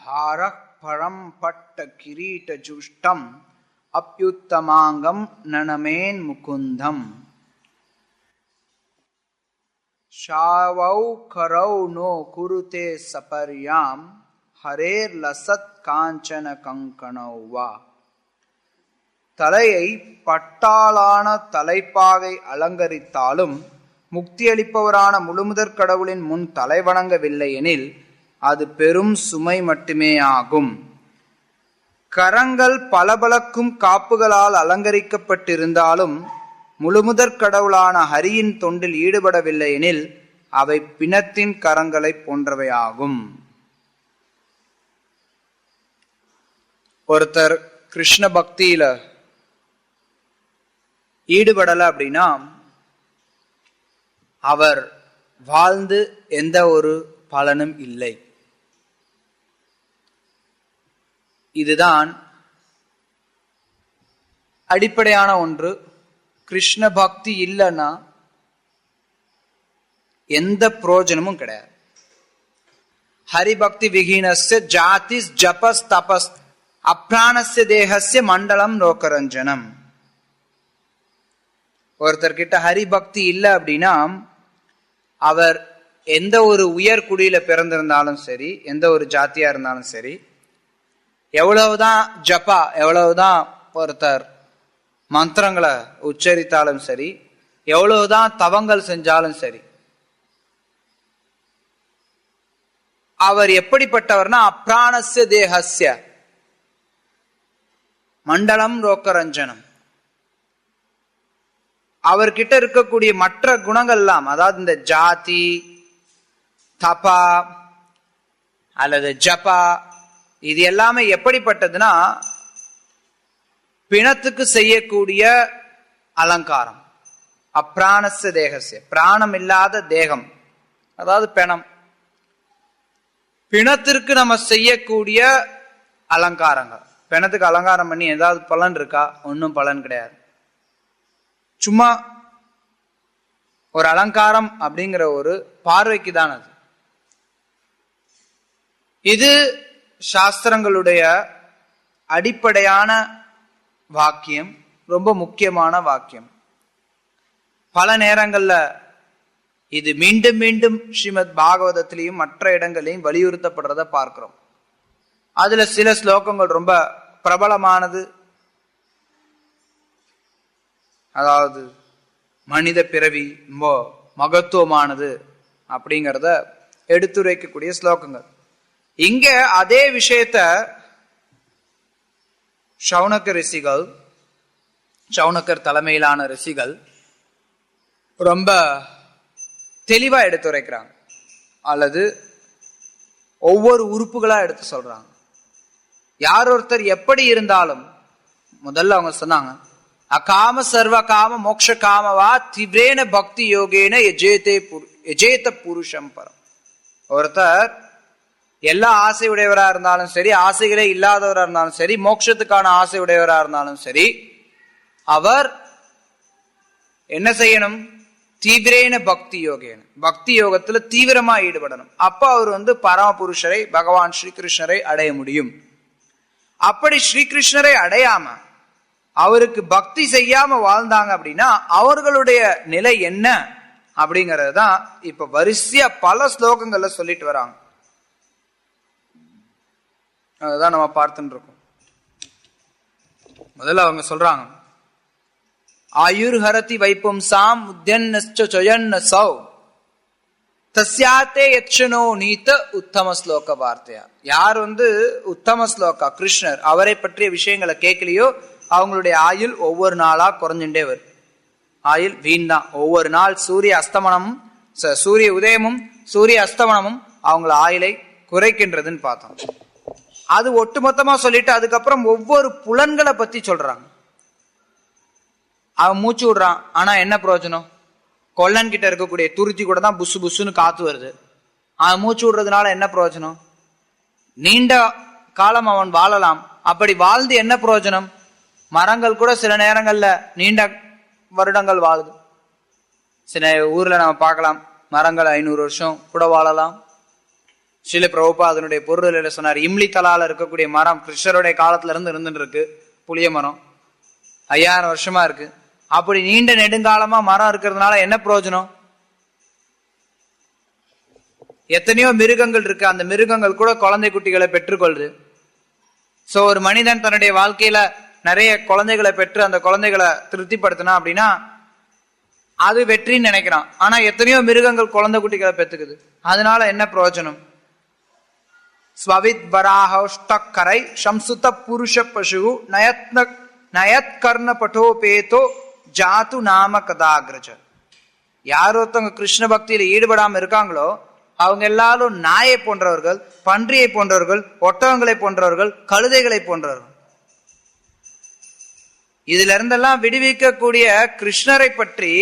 भारः परं पट्ट किरीट जुष्टम अप्युत्तमांगम ननमेन मुकुंदम शावौ करौ नो कुरुते सपर्याम हरेर लसत कांचन कंकणौ वा. தலையை பட்டாளான தலைப்பாகை அலங்கரித்தாலும் முக்தியளிப்பவரான முழுமுதற் கடவுளின் முன் தலை வணங்கவில்லை எனில் அது பெரும் சுமை மட்டுமே ஆகும். கரங்கள் பளபளக்கும் காப்புகளால் அலங்கரிக்கப்பட்டிருந்தாலும் முழுமுதற் கடவுளான ஹரியின் தொண்டில் ஈடுபடவில்லை எனில் அவை பிணத்தின் கரங்களை போன்றவையாகும். ஒருத்தர் கிருஷ்ண பக்தியில ஈடுபடல அப்படின்னா அவர் வாழ்ந்து எந்த ஒரு பலனும் இல்லை. இதுதான் அடிப்படையான ஒன்று. கிருஷ்ண பக்தி இல்லைன்னா எந்த பிரயோஜனமும் கிடையாது. ஹரிபக்தி விஹீனஸ்ய ஜாதிஸ் ஜபஸ் தபஸ் அப்ராணஸ்ய தேகஸ்ய மண்டலம் லோகரஞ்சனம். ஒருத்தர்கிட்ட ஹரிபக்தி இல்லை அப்படின்னா அவர் எந்த ஒரு உயர் குடியில பிறந்திருந்தாலும் சரி, எந்த ஒரு ஜாத்தியா இருந்தாலும் சரி, எவ்வளவுதான் ஜபா, எவ்வளவுதான் ஒருத்தர் மந்திரங்களை உச்சரித்தாலும் சரி, எவ்வளவுதான் தவங்கள் செஞ்சாலும் சரி, அவர் எப்படிப்பட்டவர்னா அப்ராணஸ்ய தேகஸ்ய மண்டலம் லோகரஞ்சனம். அவர்கிட்ட இருக்கக்கூடிய மற்ற குணங்கள் எல்லாம், அதாவது இந்த ஜாதி தபா அல்லது ஜபா, இது எல்லாமே எப்படிப்பட்டதுன்னா பிணத்துக்கு செய்யக்கூடிய அலங்காரம். அப்ராணஸ்ய தேகஸ்ய, பிராணம் இல்லாத தேகம், அதாவது பிணம். பிணத்திற்கு நம்ம செய்யக்கூடிய அலங்காரங்கள். பிணத்துக்கு அலங்காரம் பண்ணி ஏதாவது பலன் இருக்கா? ஒன்றும் பலன் கிடையாது. சும்மா ஒரு அலங்காரம் அப்படிங்கிற ஒரு பார்வைக்கு தான் அது. இது சாஸ்திரங்களுடைய அடிப்படையான வாக்கியம், ரொம்ப முக்கியமான வாக்கியம். பல நேரங்கள்ல இது மீண்டும் மீண்டும் ஸ்ரீமத் பாகவதத்திலையும் மற்ற இடங்களையும் வலியுறுத்தப்படுறத பார்க்கிறோம். அதுல சில ஸ்லோகங்கள் ரொம்ப பிரபலமானது. அதாவது மனித பிறவி ரொம்ப மகத்துவமானது அப்படிங்கிறத எடுத்துரைக்கக்கூடிய ஸ்லோகங்கள். இங்க அதே விஷயத்த சௌனக ரிஷிகள், சௌனகர் தலைமையிலான ரிஷிகள் ரொம்ப தெளிவா எடுத்துரைக்கிறாங்க, அல்லது ஒவ்வொரு உறுப்புகளா எடுத்து சொல்றாங்க. யார் ஒருத்தர் எப்படி இருந்தாலும், முதல்ல அவங்க சொன்னாங்க, அகாம சர்வ காம மோக்ஷ காமவா திவ்ரேன பக்தி யோகேன யஜேத புருஷம் பரம். ஒருத்தர் எல்லா ஆசை உடையவரா இருந்தாலும் சரி, ஆசைகளே இல்லாதவரா இருந்தாலும் சரி, மோட்சத்துக்கான ஆசை உடையவரா இருந்தாலும் சரி, அவர் என்ன செய்யணும்? தீவிரேன பக்தி யோகேன, பக்தி யோகத்துல தீவிரமா ஈடுபடணும். அப்ப அவர் பரமபுருஷரை, பகவான் ஸ்ரீகிருஷ்ணரை அடைய முடியும். அப்படி ஸ்ரீகிருஷ்ணரை அடையாம அவருக்கு பக்தி செய்யாம வாழ்ந்தாங்க அப்படின்னா அவர்களுடைய நிலை என்ன அப்படிங்கறது தான் இப்ப வரிசையா பல ஸ்லோகங்கள்ல சொல்லிட்டு வராங்க. அதுதான் நம்ம பார்த்துட்டு இருக்கோம். முதல்ல அவங்க சொல்றாங்க, ஆயுர் ஹரதி வைப்பும்சாம் உத்யன்ன சௌ தஸ்யாத்தே யட்சணோ நீத உத்தம ஸ்லோக வார்த்தையா. யார் உத்தம ஸ்லோகா கிருஷ்ணர் அவரை பற்றிய விஷயங்களை கேட்கலையோ அவங்களுடைய ஆயுள் ஒவ்வொரு நாளா குறைஞ்சுட்டே வரும். ஆயுள் வீண் தான். ஒவ்வொரு நாள் சூரிய அஸ்தமனமும் சூரிய உதயமும் சூரிய அஸ்தமனமும் அவங்கள ஆயுளை குறைக்கின்றதுன்னு பார்த்தோம். அது ஒட்டுமொத்தமா சொல்லிட்டு அதுக்கப்புறம் ஒவ்வொரு புலன்களை பத்தி சொல்றாங்க. அவன் மூச்சு விடுறான், ஆனா என்ன பிரயோஜனம்? கொல்லன் கிட்ட இருக்கக்கூடிய துருத்தி கூட தான் புசு புசுன்னு காத்து வருது. அவன் மூச்சு விடுறதுனால என்ன பிரயோஜனம்? நீண்ட காலம் அவன் வாழலாம். அப்படி வாழ்ந்து என்ன பிரயோஜனம்? மரங்கள் கூட சில நேரங்கள்ல நீண்ட வருடங்கள் வாழுது. சில ஊர்ல நம்ம பார்க்கலாம், மரங்கள் 500 வருஷம் கூட வாழலாம். ஸ்ரீல பிரபுபா அதனுடைய பொருள் சொன்னார். இம்லி தலால இருக்கக்கூடிய மரம் கிருஷ்ணருடைய காலத்துல இருந்து இருந்துட்டு இருக்கு. புளிய மரம் 5000 வருஷமா இருக்கு. அப்படி நீண்ட நெடுங்காலமா மரம் இருக்கிறதுனால என்ன பிரயோஜனம்? எத்தனையோ மிருகங்கள் இருக்கு, அந்த மிருகங்கள் கூட குழந்தை குட்டிகளை பெற்றுக்கொள்ளுது. சோ ஒரு மனிதன் தன்னுடைய வாழ்க்கையில நிறைய குழந்தைகளை பெற்று அந்த குழந்தைகளை திருப்திப்படுத்தினா அப்படின்னா அது வெற்றின்னு நினைக்கிறான். ஆனா எத்தனையோ மிருகங்கள் குழந்தை குட்டிகளை பெற்றுக்குது. அதனால என்ன பிரயோஜனம்? ஸ்வவித் வராஹரை சம்சுத புருஷ பசு நயத் கர்ண பட்டோபேதோ ஜாத்து நாம கதாகிரஜ. யார் ஒருத்தவங்க கிருஷ்ண பக்தியில ஈடுபடாம இருக்காங்களோ அவங்க எல்லாரும் நாயை போன்றவர்கள், பன்றியை போன்றவர்கள், ஒட்டகங்களை போன்றவர்கள், கழுதைகளை போன்றவர்கள். இதுல இருந்தெல்லாம் விடுவிக்கக்கூடிய கிருஷ்ணரை பற்றி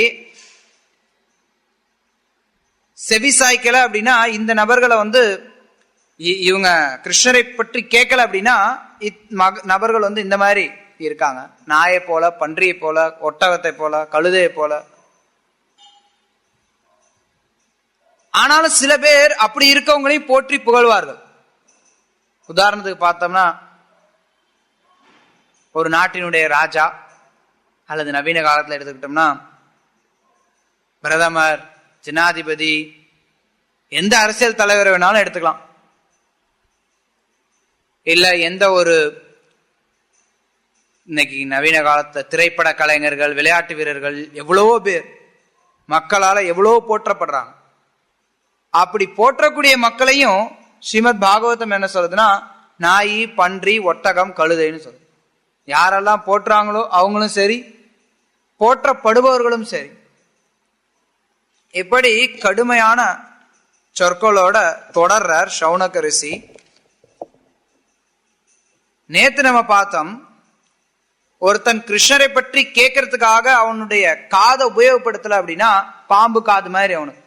செவிசாய்க்கல அப்படின்னா, இந்த நபர்களை இவங்க கிருஷ்ணரை பற்றி கேட்கல அப்படின்னா நபர்கள் இந்த மாதிரி இருக்காங்க. நாயை போல, பன்றியை போல, ஒட்டகத்தை போல, கழுதையை போல. ஆனாலும் சில பேர் அப்படி இருக்கவங்களையும் போற்றி புகழ்வார்கள். உதாரணத்துக்கு பார்த்தோம்னா ஒரு நாட்டினுடைய ராஜா அல்லது நவீன காலத்துல எடுத்துக்கிட்டோம்னா பிரதமர், ஜனாதிபதி, எந்த அரசியல் தலைவரை வேணாலும் எடுத்துக்கலாம். இல்ல எந்த ஒரு இன்னைக்கு நவீன காலத்துல திரைப்பட கலைஞர்கள், விளையாட்டு வீரர்கள், எவ்வளவோ பேர் மக்களால எவ்வளவோ போற்றப்படுறாங்க. அப்படி போற்றக்கூடிய மக்களையும் ஸ்ரீமத் பாகவதம் என்ன சொல்றதுன்னா நாய், பன்றி, ஒட்டகம், கழுதைன்னு சொல்லுது. யாரெல்லாம் போற்றாங்களோ அவங்களும் சரி, போற்றப்படுபவர்களும் சரி. இப்படி கடுமையான சொற்களோட தொடர்றார் சௌனக ரிஷி. நேத்து நம்ம பார்த்தோம், ஒருத்தன் கிருஷ்ணரை பற்றி கேட்கறதுக்காக அவனுடைய காதை உபயோகப்படுத்தல அப்படின்னா பாம்பு காது மாதிரி அவனுக்கு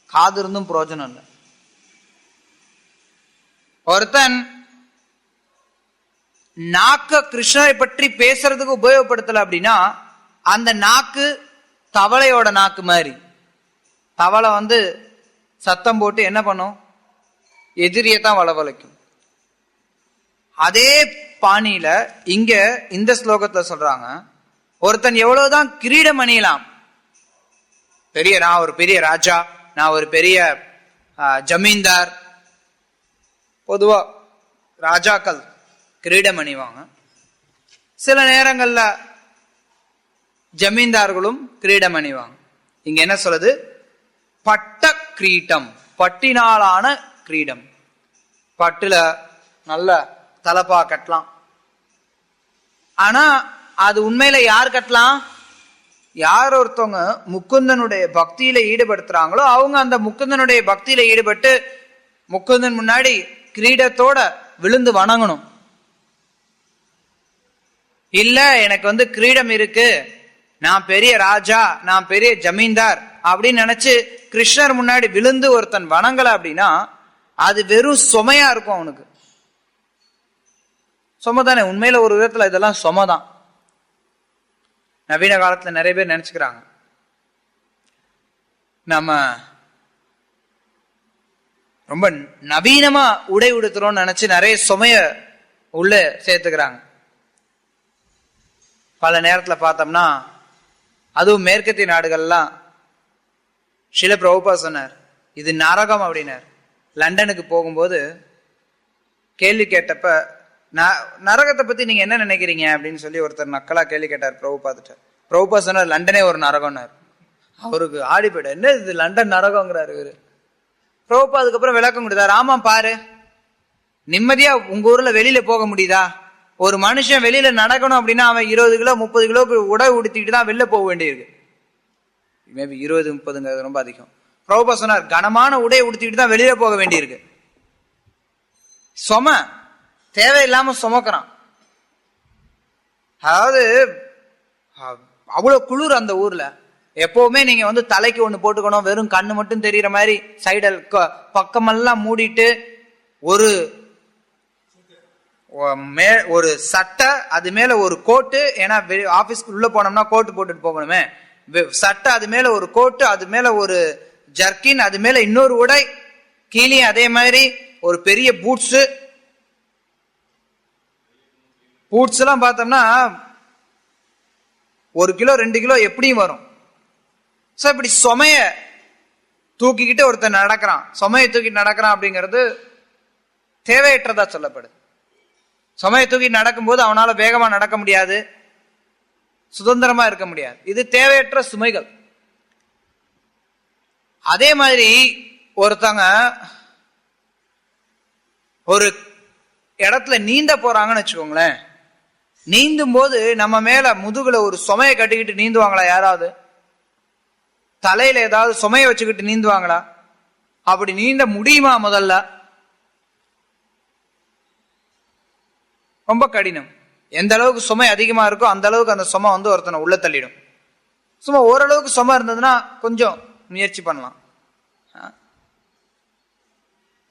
காது இருந்தும் பிரயோஜனம் இல்லை. ஒருத்தன் நாக்க கிருஷ்ணரை பற்றி பேசுறதுக்கு உபயோகப்படுத்தல அப்படின்னா அந்த நாக்கு தவளையோட நாக்கு மாதிரி. தவளை சத்தம் போட்டு என்ன பண்ணும்? எதிரியத்தான் வளவளைக்கும். அதே பாணியில இங்க இந்த ஸ்லோகத்துல சொல்றாங்க, ஒருத்தன் எவ்வளவுதான் கிரீடம் அணியலாம், நான் ஒரு பெரிய ராஜா, நான் ஒரு பெரிய ஜமீன்தார். பொதுவா ராஜாக்கள் கிரீடம் அணிவாங்க. சில நேரங்கள்ல ஜமீன்தார்களும் கிரீடம் அணிவாங்க. இங்க என்ன சொல்லுது? பட்ட கிரீட்டம், பட்டினாலான கிரீடம். பட்டுல நல்ல தலப்பா கட்டலாம். ஆனா அது உண்மையில யார் கட்டலாம்? யார் ஒருத்தவங்க முகுந்தனுடைய பக்தியில ஈடுபடுத்துறாங்களோ அவங்க அந்த முகுந்தனுடைய பக்தியில ஈடுபட்டு முகுந்தன் முன்னாடி கிரீடத்தோட விழுந்து வணங்கணும். இல்ல எனக்கு கிரீடம் இருக்கு, நான் பெரிய ராஜா, நான் பெரிய ஜமீன்தார் அப்படின்னு நினைச்சு கிருஷ்ணர் முன்னாடி விழுந்து ஒருத்தன் வணங்கல அப்படின்னா அது வெறும் சுமையா இருக்கும் அவனுக்கு. சுமதானே? உண்மையில ஒரு விதத்துல இதெல்லாம் சுமதான். நவீன காலத்துல நிறைய பேர் நினைச்சுக்கிறாங்க நம்ம ரொம்ப நவீனமா உடை உடுத்துறோம்னு நினைச்சு நிறைய சுமைய உள்ள சேர்த்துக்கிறாங்க. பல நேரத்துல பார்த்தோம்னா அதுவும் மேற்கத்திய நாடுகள்லாம் ஸ்ரீல பிரபுபா சொன்னார், இது நரகம் அப்படின்னார். லண்டனுக்கு போகும்போது கேள்வி கேட்டப்ப, நரகத்தை பத்தி நீங்க என்ன நினைக்கிறீங்க அப்படின்னு சொல்லி ஒருத்தர் நக்கலா கேள்வி கேட்டார் பிரபுபாதிட்ட. பிரபுபா சொன்னார், லண்டனே ஒரு நரகம்னார். அவருக்கு ஆடி போயிட, என்ன இது லண்டன் நரகங்கிறாரு இவரு. பிரபுபா அதுக்கப்புறம் விளக்கம் கொடுத்தாரு, ஆமா பாரு, நிம்மதியா உங்க ஊர்ல வெளியில போக முடியுதா? ஒரு மனுஷன் வெளியில நடக்கணும் அப்படின்னா அவன் 20 கிலோ 30 கிலோக்கு உடை உடுத்திக்கிட்டு தான் வெளில போக வேண்டியிருக்கு. மேபி 20-30 ரொம்ப அதிகம். பிரபுபா சொன்னார், கனமான உடையை உடுத்திக்கிட்டு தான் வெளியில போக வேண்டியிருக்கு. சும தேவையில்லாம சுமக்கிறான். அதாவது அவ்வளவு குளிர் அந்த ஊர்ல. எப்பவுமே நீங்க தலைக்கு ஒண்ணு போட்டுக்கணும், வெறும் கண்ணு மட்டும் தெரியற மாதிரி சைடல் பக்கமெல்லாம் மூடிட்டு ஒரு சட்டை, அது மேல ஒரு கோட்டு. ஏன்னா ஆபீஸ்க்கு உள்ள போனோம்னா கோட்டு போட்டுட்டு போகணுமே. சட்டை, அது மேல ஒரு கோட்டு, அது மேல ஒரு ஜர்க்கின், அது மேல இன்னொரு உடை, கீழே அதே மாதிரி ஒரு பெரிய பூட்ஸ் எல்லாம் பார்த்தோம்னா 1 கிலோ 2 கிலோ எப்படியும் வரும். சோ இப்படி சுமைய தூக்கிக்கிட்டு ஒருத்தர் நடக்கிறான், சுமையை தூக்கிட்டு நடக்கிறான் அப்படிங்கிறது தேவையற்றதா சொல்லப்படுது. சுமையை தூக்கிட்டு நடக்கும்போது அவனால வேகமா நடக்க முடியாது, சுதந்திரமா இருக்க முடியாது. இது தேவையற்ற சுமைகள். அதே மாதிரி ஒருத்தங்க ஒரு இடத்துல நீந்த போறாங்கன்னு வச்சுக்கோங்களேன். நீந்தும் போது நம்ம மேல முதுகுல ஒரு சுமையை கட்டிக்கிட்டு நீந்துவாங்களா? யாராவது தலையில ஏதாவது சுமையை வச்சுக்கிட்டு நீந்துவாங்களா? அப்படி நீந்த முடியுமா? முதல்ல ரொம்ப கடினம். எந்த அளவுக்கு சுமை அதிகமா இருக்கோ அந்த அளவுக்கு அந்த சுமை ஒருத்தனை உள்ள தள்ளிடும். சும்மா ஓரளவுக்கு சுமை இருந்ததுன்னா கொஞ்சம் முயற்சி பண்ணலாம்.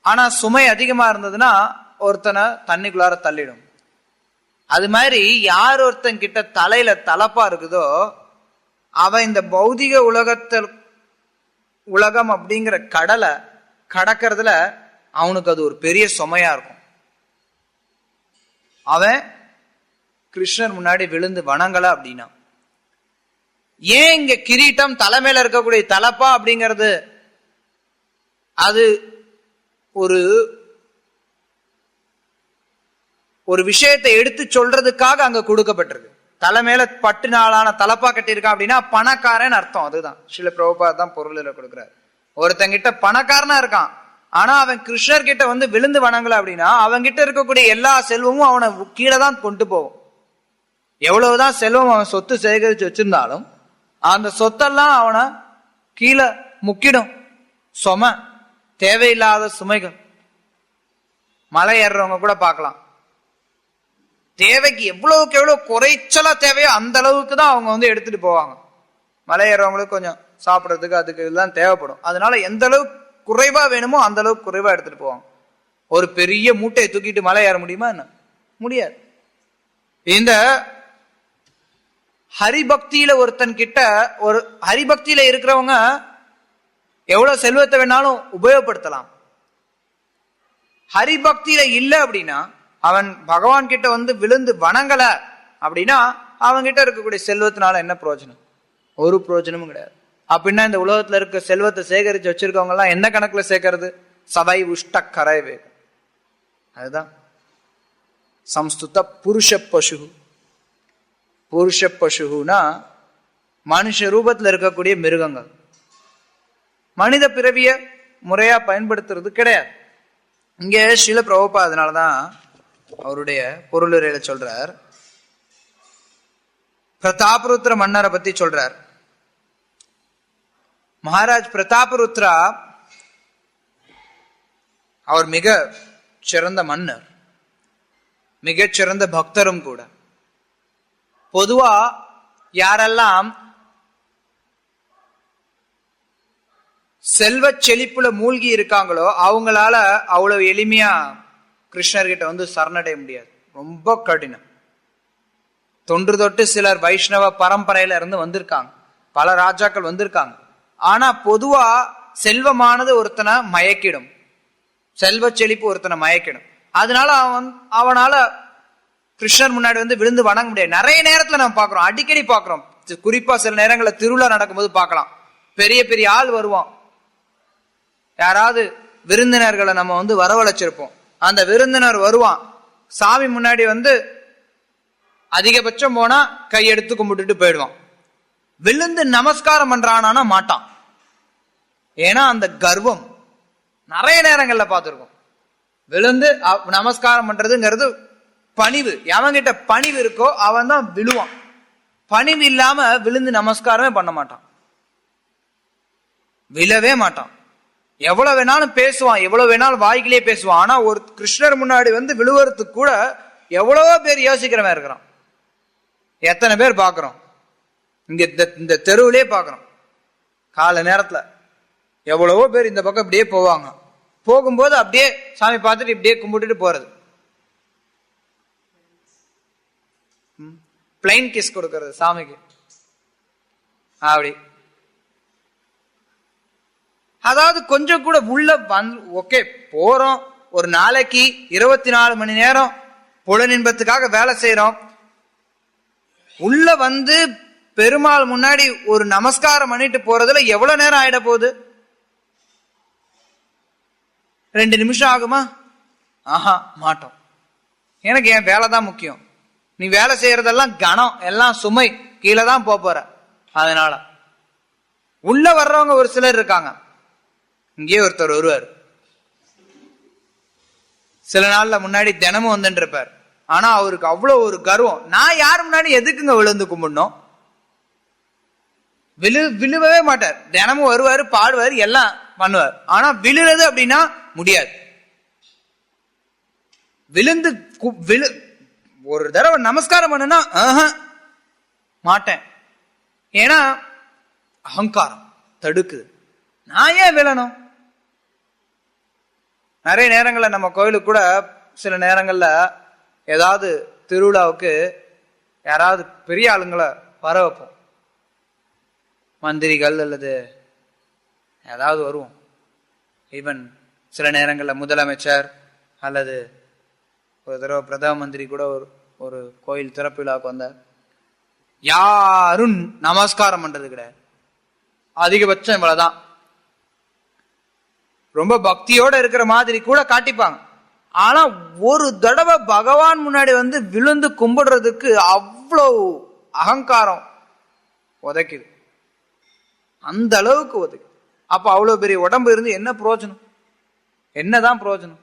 ஆனா சுமை அதிகமா இருந்ததுன்னா ஒருத்தனை தண்ணிக்குள்ளார தள்ளிடும். அது மாதிரி யார் ஒருத்தன் கிட்ட தலையில தலப்பா இருக்குதோ அவன் இந்த பௌதிக உலகம் அப்படிங்கிற கடலை கடக்கிறதுல அவனுக்கு அது ஒரு பெரிய சுமையா இருக்கும். அவன் கிருஷ்ணர் முன்னாடி விழுந்து வணங்கல அப்படின்னா, ஏன் இங்க கிரீட்டம் தலைமையில இருக்கக்கூடிய தலப்பா அப்படிங்கிறது அது ஒரு விஷயத்தை எடுத்து சொல்றதுக்காக அங்க கொடுக்கப்பட்டிருக்கு. தலைமையில பட்டு நாளான தலப்பா கட்டியிருக்கான் அப்படின்னா பணக்காரன் அர்த்தம். அதுதான் ஸ்ரீல பிரபுபாத் தான் பொருள் கொடுக்கிறார். ஒருத்தங்கிட்ட பணக்காரனா இருக்கான், ஆனா அவன் கிருஷ்ணர் கிட்ட விழுந்து வணங்கல அப்படின்னா அவன்கிட்ட இருக்கக்கூடிய எல்லா செல்வமும் அவனை கீழே தான் கொண்டு போகும். எவ்வளவுதான் செல்வம் அவன் சொத்து சேகரிச்சு வச்சிருந்தாலும் அந்த சொத்தெல்லாம் அவனை கீழே முக்கிடும். சுமை, தேவையில்லாத சுமைகள். மலை ஏறுறவங்க கூட பார்க்கலாம், தேவைக்கு எவ்வளவுக்கு எவ்வளவு குறைச்சலா தேவையோ அந்த அளவுக்கு தான் அவங்க எடுத்துட்டு போவாங்க. மலை ஏறவங்களுக்கு கொஞ்சம் சாப்பிட்றதுக்கு அதுக்கு இதெல்லாம் தேவைப்படும். அதனால எந்த அளவுக்கு குறைவா வேணுமோ அந்த அளவுக்கு குறைவா எடுத்துட்டு போவாங்க. ஒரு பெரிய மூட்டையை தூக்கிட்டு மலை ஏற முடியுமா? என்ன முடியாது. இந்த ஹரிபக்தியில ஒருத்தன் கிட்ட, ஒரு ஹரிபக்தியில இருக்கிறவங்க எவ்வளவு செல்வத்தை வேணாலும் உபயோகப்படுத்தலாம். ஹரிபக்தியில இல்லை அப்படின்னா, அவன் பகவான் கிட்ட விழுந்து வணங்கல அப்படின்னா அவன்கிட்ட இருக்கக்கூடிய செல்வத்தினால என்ன பிரயோஜனம்? ஒரு பிரயோஜனமும் கிடையாது. அப்படின்னா இந்த உலகத்துல இருக்க செல்வத்தை சேகரிச்சு வச்சிருக்கவங்க எல்லாம் என்ன கணக்குல சேர்க்கறது? சதை உஷ்ட கரைவே. அதுதான் சம்ஸ்துத புருஷ பசு. புருஷ பசுனா மனுஷ ரூபத்துல இருக்கக்கூடிய மிருகங்கள். மனித பிறவிய முறையா பயன்படுத்துறது கிடையாது. இங்க ஸ்ரீல பிரபுபாத் அதனாலதான் அவருடைய பொருளுரையில சொல்றார், பிரதாபருத்ர மன்னரை பத்தி சொல்றார். மகாராஜ் பிரதாபருத்ரா அவர் மிக சிறந்த மன்னர், மிகச்சிறந்த பக்தரும் கூட. பொதுவா யாரெல்லாம் செல்வ செழிப்புல மூழ்கி இருக்காங்களோ அவங்களால அவ்வளவு எளிமையா கிருஷ்ணர்கிட்ட சரணடைய முடியாது. ரொம்ப கடினம். தொன்று தொட்டு சிலர் வைஷ்ணவ பரம்பரையில இருந்து வந்திருக்காங்க, பல ராஜாக்கள் வந்திருக்காங்க. ஆனா பொதுவா செல்வமானது ஒருத்தனை மயக்கிடும், செல்வ செழிப்பு ஒருத்தனை மயக்கிடும். அதனால அவனால கிருஷ்ணர் முன்னாடி விழுந்து வணங்க முடியாது. நிறைய நேரத்துல நம்ம பாக்குறோம், அடிக்கடி பாக்குறோம். குறிப்பா சில நேரங்களில் திருவிழா நடக்கும்போது பார்க்கலாம், பெரிய பெரிய ஆள் வருவான். யாராவது விருந்தினர்களை நம்ம வரவழைச்சிருப்போம். அந்த விருந்தினர் வருவான், சாமி முன்னாடி அதிகபட்சம் போனா கையெடுத்து கும்பிட்டுட்டு போயிடுவான். விழுந்து நமஸ்காரம் பண்றானா மாட்டான். ஏன்னா அந்த கர்வம் நிறைய நேரங்கள்ல பார்த்திருக்கோம். விழுந்து நமஸ்காரம் பண்றதுங்கிறது பணிவு. எவன்கிட்ட பணிவு இருக்கோ அவன் தான் விழுவான். பணிவு இல்லாம விழுந்து நமஸ்காரமே பண்ண மாட்டான், விழவே மாட்டான். எவ்வளவு வேணாலும் பேசுவான், எவ்வளவு வேணாலும் வாய்க்கிலே பேசுவான். ஆனா ஒரு கிருஷ்ணர் முன்னாடி விழுவறதுக்கு கூட எவ்வளவோ பேர் யோசிக்கிறவன் இருக்கிறான். எத்தனை பேர் பாக்குறோம் இங்க இந்த தெருவிலே பாக்குறோம். கால நேரத்துல எவ்வளவோ பேர் இந்த பக்கம் இப்படியே போவாங்க. போகும்போது அப்படியே சாமி பார்த்துட்டு இப்படியே கும்பிட்டுட்டு போறது, பிளைன் கிஸ் கொடுக்கறது சாமிக்கு. அப்படி அதாவது கொஞ்சம் கூட உள்ள ஓகே போறோம், ஒரு நாளைக்கு 24 மணி நேரம் புலனின்பத்துக்காக வேலை செய்யறோம். உள்ள வந்து பெருமாள் முன்னாடி ஒரு நமஸ்காரம் பண்ணிட்டு போறதுல எவ்வளவு நேரம் ஆயிட போகுது? 2 நிமிஷம் ஆகுமா? ஆஹா, மாட்டோம். எனக்கு என் வேலை தான் முக்கியம். நீ வேலை செய்யறதெல்லாம் கணம், எல்லாம் சுமை, கீழே தான் போற. அதனால உள்ள வர்றவங்க ஒரு சிலர் இருக்காங்க. இங்கே ஒருத்தர் வருவார், சில நாள்ல முன்னாடி தினமும் வந்துட்டு இருப்பார். ஆனா அவருக்கு அவ்வளவு ஒரு கர்வம். நான் யாரு முன்னாடி எதுக்குங்க விழுந்து கும்பிடணும்? விழுவவே மாட்டார். தினமும் வருவாரு, பாடுவார், எல்லாம் பண்ணுவார். ஆனா விழுறது அப்படின்னா முடியாது. விழுந்து ஒரு தடவை நமஸ்காரம் பண்ணுனா மாட்டேன். ஏன்னா அகங்காரம் தடுக்குது. நான் ஏன் விழணும்? நிறைய நேரங்கள்ல நம்ம கோயிலுக்கு கூட சில நேரங்கள்ல ஏதாவது திருவிழாவுக்கு யாராவது பெரிய ஆளுங்களை வர வைப்போம். மந்திரிகள் அல்லது ஏதாவது வருவோம். ஈவன் சில நேரங்கள்ல முதலமைச்சர் அல்லது ஒரு தடவை பிரதம மந்திரி கூட ஒரு கோயில் திறப்பு விழாவுக்கு வந்தார். யாரும் நமஸ்காரம் பண்றது கிடையாது. அதிகபட்சம் இவ்வளவுதான். ரொம்ப பக்தியோட இருக்கிற மாதிரி கூட காட்டிப்பாங்க. ஆனா ஒரு தடவை பகவான் முன்னாடி வந்து விழுந்து கும்பிடுறதுக்கு அவ்வளவு அகங்காரம் உதைக்குது. அந்த அளவுக்கு உதைக்குது. அப்ப அவ்வளவு பெரிய உடம்பு இருந்து என்ன பிரயோஜனம்? என்னதான் பிரயோஜனம்?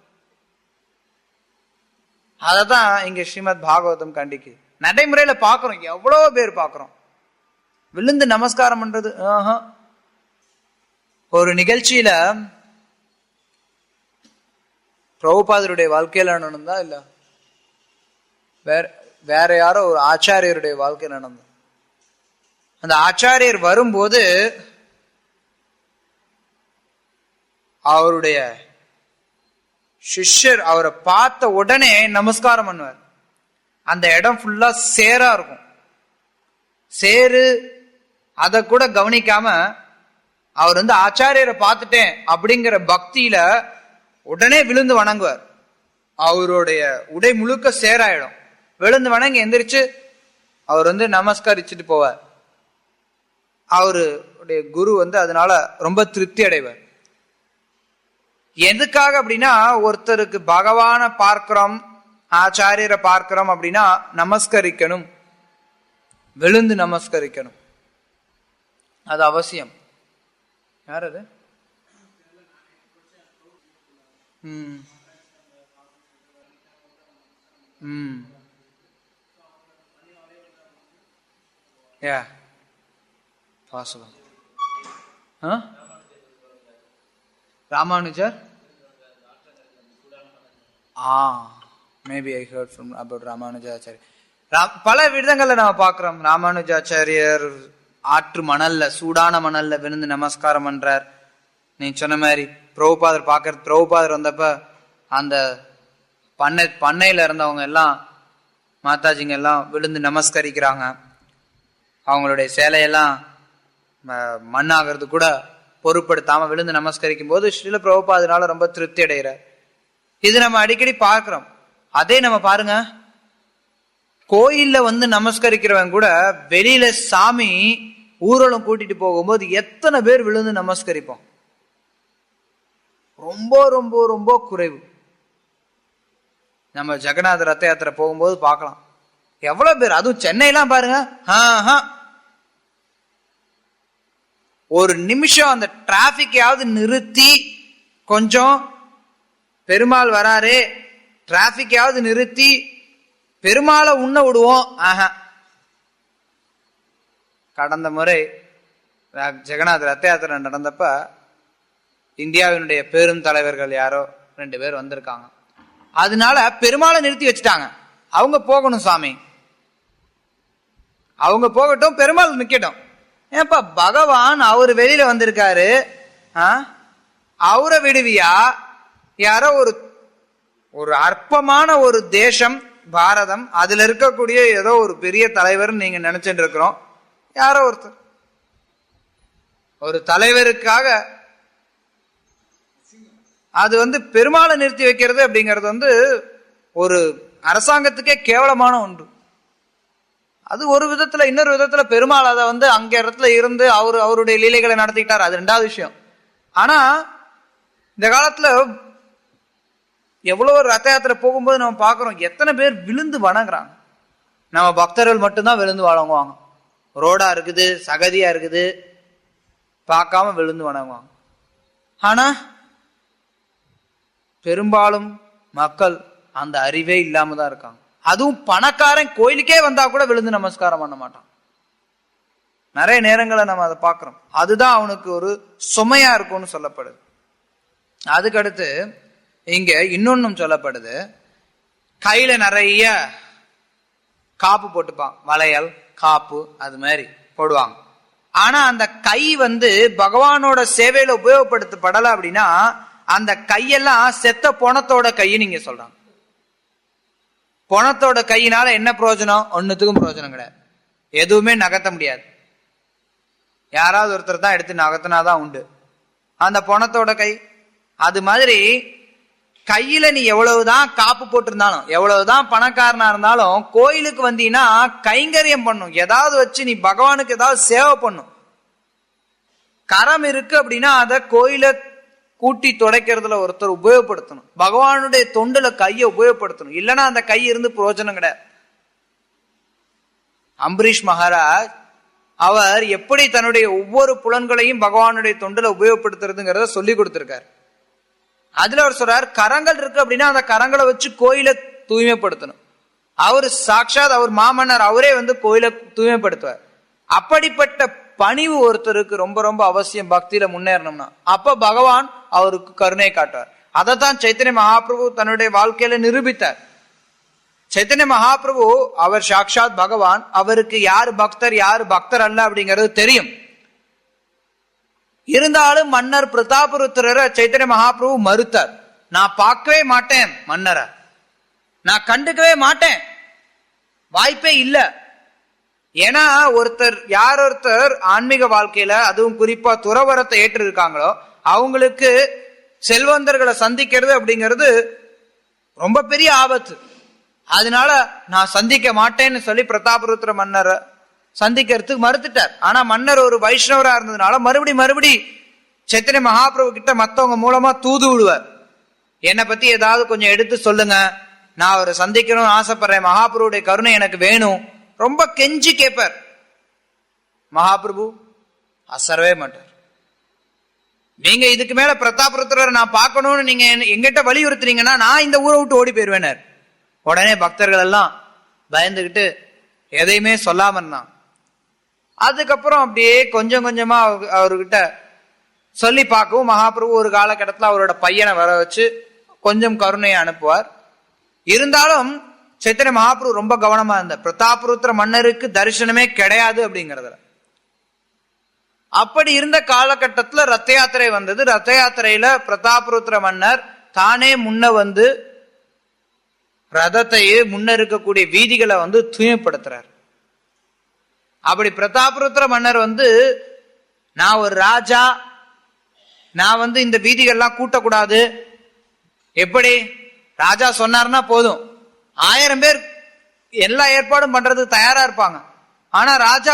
அததான் இங்க ஸ்ரீமத் பாகவதம் கண்டிக்கு. நடைமுறையில பாக்குறோம், எவ்வளவு பேர் பாக்குறோம் விழுந்து நமஸ்காரம் பண்றது. ஒரு நிகழ்ச்சியில பிரபுபாதருடைய வாழ்க்கையில நடந்தா இல்ல வேற யாரோ ஒரு ஆச்சாரியருடைய வாழ்க்கையில் நடந்தது. அந்த ஆச்சாரியர் வரும்போது அவருடைய சிஷ்யர் அவரை பார்த்த உடனே நமஸ்காரம் பண்ணுவார். அந்த இடம் ஃபுல்லா சேரா இருக்கும். சேரு அதை கூட கவனிக்காம அவர் வந்து ஆச்சாரியரை பார்த்துட்டேன் அப்படிங்கிற பக்தியில உடனே விழுந்து வணங்குவார். அவருடைய உடை முழுக்க சேராயிடும். விழுந்து வணங்கி எந்திரிச்சு அவர் வந்து நமஸ்கரிச்சுட்டு போவார். அவருடைய குரு வந்து அதனால ரொம்ப திருப்தி அடைவார். எதுக்காக அப்படின்னா, ஒருத்தருக்கு பகவானை பார்க்கிறோம், ஆச்சாரியரை பார்க்கிறோம் அப்படின்னா நமஸ்கரிக்கணும், விழுந்து நமஸ்கரிக்கணும். அது அவசியம். யார் அது? Yeah, possible. Huh? Ramanujar? Maybe I heard from about Ramanujacharya. பல விதங்கள்ல நம்ம பார்க்கிறோம். ராமானுஜாச்சாரியர் ஆற்று மணல்ல, சூடான மணல்ல விழுந்து நமஸ்காரம் பண்றார். நீ சொன்ன மாதிரி பிரபுபாதர் பார்க்கறது. பிரபுபாதர் வந்தப்ப அந்த பண்ணையில இருந்தவங்க எல்லாம், மாதாஜிங்க எல்லாம் விழுந்து நமஸ்கரிக்கிறாங்க. அவங்களுடைய சேலையெல்லாம் மண்ணாகிறது கூட பொருட்படுத்தாம விழுந்து நமஸ்கரிக்கும் போது ஸ்ரீல பிரபுபாதனால ரொம்ப திருப்தி அடைகிறார். இது நம்ம அடிக்கடி பார்க்கிறோம். அதே நம்ம பாருங்க, கோயில்ல வந்து நமஸ்கரிக்கிறவங்க கூட வெளியில சாமி ஊர்வலம் கூட்டிட்டு போகும்போது எத்தனை பேர் விழுந்து நமஸ்கரிப்போம்? ரொம்ப ரொம்ப ரொம்ப குறைவு. நம்ம ஜெகநாத ரத்த யாத்திரை போகும்போது பார்க்கலாம் எவ்வளவு பேர். அதுவும் சென்னையெல்லாம் பாருங்க, ஒரு நிமிஷம் அந்த டிராபிக்கையாவது நிறுத்தி, கொஞ்சம் பெருமாள் வராரு, டிராபிக்கையாவது நிறுத்தி பெருமாளை உண்ண விடுவோம். கடந்த முறை ஜெகநாத ரத்த யாத்திரை நடந்தப்ப இந்தியாவினுடைய பெரும் தலைவர்கள் யாரோ 2 பேர் வந்திருக்காங்க. அதனால பெருமாளை நிறுத்தி வச்சுட்டாங்க. அவங்க போகணும் சாமி, அவங்க போகட்டும், பெருமாள் நிக்கட்டும். ஏப்பா பகவான் அவரு வெளியில வந்திருக்காரு, அவரை விடுவியா? யாரோ ஒரு அற்பமான ஒரு தேசம் பாரதம், அதுல இருக்கக்கூடிய ஏதோ ஒரு பெரிய தலைவர் நீங்க நினைச்சிட்டு இருக்கிறோம். யாரோ ஒருத்தர் ஒரு தலைவருக்காக அது பெருமாளை நிறுத்தி வைக்கிறது அப்படிங்கிறது ஒரு அரசாங்கத்துக்கே கேவலமான ஒன்று. அது ஒரு விதத்துல. இன்னொரு விதத்துல பெருமாள் அதை அங்க இடத்துல இருந்து அவருடைய லீலைகளை நடத்திக்கிட்டார், அது ரெண்டாவது விஷயம். ஆனா இந்த காலத்துல எவ்வளவு ரத்த யாத்திரை போகும்போது நம்ம பாக்குறோம், எத்தனை பேர் விழுந்து வணங்குறாங்க. நம்ம பக்தர்கள் மட்டும்தான் விழுந்து வணங்குவாங்க. ரோடா இருக்குது, சகதியா இருக்குது, பார்க்காம விழுந்து வணங்குவாங்க. ஆனா பெரும்பாலும் மக்கள் அந்த அறிவே இல்லாம தான் இருக்காங்க. அதுவும் பணக்காரன் கோயிலுக்கே வந்தா கூட விழுந்து நமஸ்காரம் பண்ண மாட்டான். நிறைய நேரங்களை நம்ம அதை பார்க்கிறோம். அதுதான் அவனுக்கு ஒரு சுமையா இருக்கும்னு சொல்லப்படுது. அதுக்கடுத்து இங்க இன்னொன்னும் சொல்லப்படுது, கையில நிறைய காப்பு போட்டுப்பான், வளையல் காப்பு அது மாதிரி போடுவாங்க. ஆனா அந்த கை பகவானோட சேவையில உபயோகப்படுத்தப்படல அப்படின்னா அந்த கையெல்லாம் செத்த பொணத்தோட கையை நீங்க சொல்றாங்க. பொணத்தோட கையினால என்ன பிரயோஜனம்? ஒன்னுத்துக்கும் பிரயோஜனம் கிடையாது. எதுவுமே நகர்த்த முடியாது. யாராவது ஒருத்தர் தான் எடுத்து நகர்த்தினாதான் உண்டு. அந்த பொணத்தோட கை அது மாதிரி கையில நீ எவ்வளவுதான் காப்பு போட்டிருந்தாலும், எவ்வளவுதான் பணக்காரனா இருந்தாலும், கோயிலுக்கு வந்தீங்கன்னா கைங்கரியம் பண்ணும், ஏதாவது வச்சு நீ பகவானுக்கு ஏதாவது சேவை பண்ணும். கரம் இருக்கு அப்படின்னா அதை கோயில கூட்டி துடைக்கிறதுல ஒருத்தர் உபயோகப்படுத்தணும். பகவானுடைய தொண்டுல கையை உபயோகப்படுத்தணும். இல்லைன்னா அந்த கை இருந்து பிரயோஜனம் கிடையாது. அம்பரீஷ் மகாராஜ் அவர் எப்படி தன்னுடைய ஒவ்வொரு புலன்களையும் பகவானுடைய தொண்டுல உபயோகப்படுத்துறதுங்கிறத சொல்லி கொடுத்திருக்காரு. அதுல அவர் சொல்றார், கரங்கள் இருக்கு அப்படின்னா அந்த கரங்களை வச்சு கோயில தூய்மைப்படுத்தணும். அவரு சாட்சாத் அவர் மாமன்னர், அவரே கோயிலை தூய்மைப்படுத்துவார். அப்படிப்பட்ட பணிவு ஒருத்தருக்கு ரொம்ப ரொம்ப அவசியம் பக்தியில முன்னேறணும்னா. அப்ப பகவான் அவருக்கு கருணை காட்டுவார். அதைத்தான் சைத்தன்ய மகாபிரபு தன்னுடைய வாழ்க்கையில நிரூபித்தார். சைத்தன்ய மகாபிரபு அவர் சாட்சாத் பகவான், அவருக்கு யாரு பக்தர் யாரு பக்தர் அல்ல அப்படிங்கிறது தெரியும். இருந்தாலும் மன்னர் பிரதாபருத்திரரை சைத்தன்ய மகாபிரபு மறுத்தார். நான் பார்க்கவே மாட்டேன் மன்னரை, நான் கண்டுக்கவே மாட்டேன், வாய்ப்பே இல்ல. ஏன்னா ஒருத்தர் ஆன்மீக வாழ்க்கையில அதுவும் குறிப்பா துறவரத்தை ஏற்று இருக்காங்களோ அவங்களுக்கு செல்வந்தர்களை சந்திக்கிறது அப்படிங்கிறது ரொம்ப பெரிய ஆபத்து. அதனால நான் சந்திக்க மாட்டேன்னு சொல்லி பிரதாபருத்திர மன்னரை சந்திக்கிறதுக்கு மறுத்துட்டார். ஆனா மன்னர் ஒரு வைஷ்ணவரா இருந்ததுனால மறுபடி சைத்தன்ய மகாபிரபு கிட்ட மத்தவங்க மூலமா தூது விடுவார். என்னை பத்தி ஏதாவது கொஞ்சம் எடுத்து சொல்லுங்க, நான் அவரை சந்திக்கணும்னு ஆசைப்படுறேன், மகாபிரபுடைய கருணை எனக்கு வேணும், ரொம்ப கெஞ்சி கேட்பார். மகாபிரபு அசரவே மாட்டார். நீங்க இதுக்கு மேல பிரதாபருத்திரரை நான் பார்க்கணும்னு நீங்க எங்கிட்ட வலியுறுத்துறீங்கன்னா நான் இந்த ஊரை விட்டு ஓடி போயிருவேனார். உடனே பக்தர்கள் எல்லாம் பயந்துகிட்டு எதையுமே சொல்லாம இருந்தான். அதுக்கப்புறம் அப்படியே கொஞ்சம் கொஞ்சமா அவர்கிட்ட சொல்லி பார்க்கவும் மகாபிரபு ஒரு காலகட்டத்தில் அவரோட பையனை வர வச்சு கொஞ்சம் கருணையை அனுப்புவார். இருந்தாலும் சைத்தன்ய மகாபிரபு ரொம்ப கவனமா இருந்தார். பிரதாபருத்திர மன்னருக்கு தரிசனமே கிடையாது அப்படிங்கறதுல. அப்படி இருந்த காலகட்டத்தில் ரத்த யாத்திரை வந்தது. ரத்த யாத்திரையில பிரதாபருத்திர மன்னர் தானே முன்ன ரதத்தையே முன்ன இருக்கக்கூடிய வீதிகளை தூய்மைப்படுத்துறார். அப்படி பிரதாபருத்திர மன்னர் நான் ஒரு ராஜா, நான் இந்த வீதிகள்லாம் கூட்டக்கூடாது, எப்படி ராஜா சொன்னார்னா போதும் 1000 பேர் எல்லா ஏற்பாடும் பண்றதுக்கு தயாரா இருப்பாங்க. ஆனா ராஜா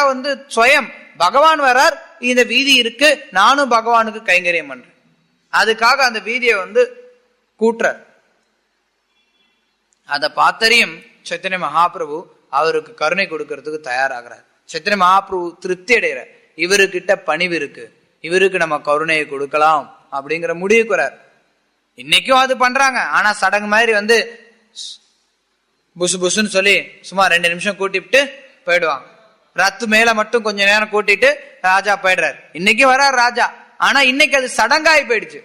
சுயம் பகவான் வரார், இந்த வீதி இருக்கு, நானும் பகவானுக்கு கைங்கரியம் பண்றேன், அதுக்காக அந்த வீதியை கூட்டுறார். அதை பார்த்தறியும் சைத்தன்ய மகாபிரபு அவருக்கு கருணை கொடுக்கறதுக்கு தயாராகிறார். சைத்தன்ய மகாபிரபு திருப்தி அடைகிறார். இவருக்கிட்ட பணிவு இருக்கு, இவருக்கு நம்ம கருணையை கொடுக்கலாம் அப்படிங்கிற முடிவுக்கு வரார். இன்னைக்கும் அது பண்றாங்க. ஆனா சடங்கு மாதிரி புசு புசுன்னு சொல்லி சும்மா 2 நிமிஷம் கூட்டிட்டு போயிடுவாங்க. ரத்து மேல மட்டும் கொஞ்ச நேரம் கூட்டிட்டு ராஜா போயிடுறாரு. இன்னைக்கு வர்றார் ராஜா. ஆனா இன்னைக்கு அது சடங்காய் போயிடுச்சு.